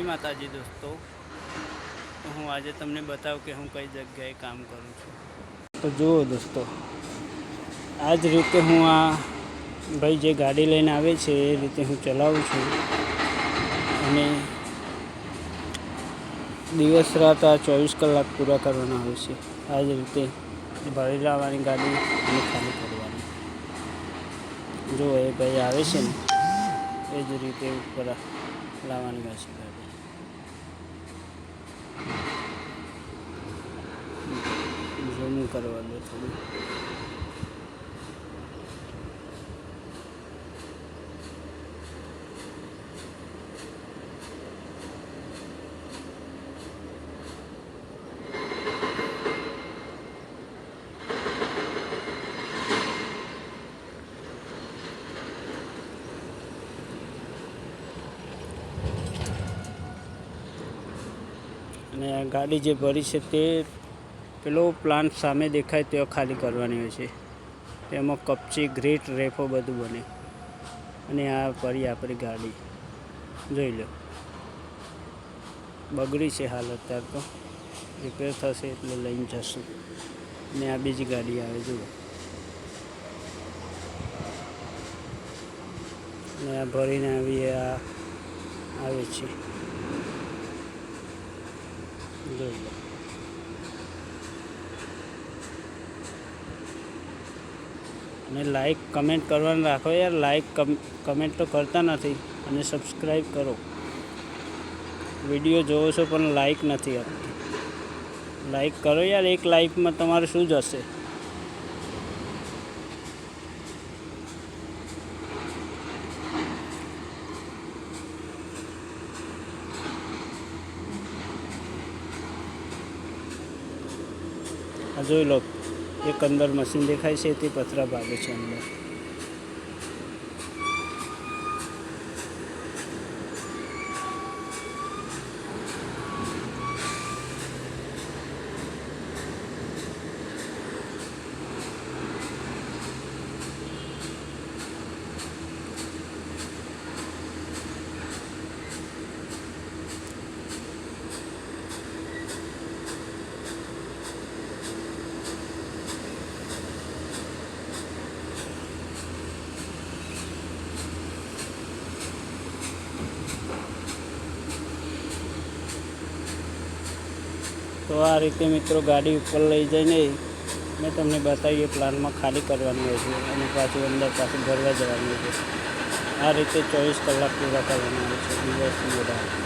માતાજી દોસ્તો, તો હું આજે તમને બતાવું કે હું કઈ જગ્યાએ કામ કરું છું. તો જુઓ દોસ્તો, આ જ રીતે હું આ ભાઈ જે ગાડી લઈને આવે છે એ રીતે હું ચલાવું છું. અને દિવસ રાત આ 24 કલાક પૂરા કરવાના હોય છે. આ જ રીતે ભરી લાવવાની ગાડી અને ખાલી કરવાની. જો એ ભાઈ આવે છે ને એ જ રીતે ઉપર લાવવાની હોય છે ગાડી. ઝૂમ કરવા દો થોડું. અને આ ગાડી જે ભરી છે તે પેલો પ્લાન્ટ સામે દેખાય ત્યાં ખાલી કરવાની હોય છે. તેમાં કપચી, ગ્રીટ, રેફો બધું બને. અને આ ભરી આપણી ગાડી જોઈ લો, બગડી છે હાલ. અત્યારે તો રિપેર થશે એટલે લઈને જશું. અને આ બીજી ગાડી આવે જુઓ. અને આ ભરીને આવી આ આવે છે જોઈ લો. અને લાઈક કમેન્ટ કરવાનું રાખો યાર. લાઈક કમેન્ટ તો કરતા નથી. અને સબસ્ક્રાઈબ કરો. વિડીયો જોવો છો પણ લાઈક નથી આપતા. લાઈક કરો યાર. એક લાઈકમાં તમારે શું જશે? આ જોઈ લો, એક અંદર મશીન દેખાય છે તે પથરા ભાગે છે અંદર. તો આ રીતે મિત્રો ગાડી ઉપર લઈ જઈને મેં તમને બતાવીએ પ્લાનમાં ખાલી કરવાની હોય છે. અને પાછું અંદર પાછું ભરવા જવાનું હોય છે. આ રીતે 24 કલાક પૂરા કરવાના હોય છે દિવસની રાત.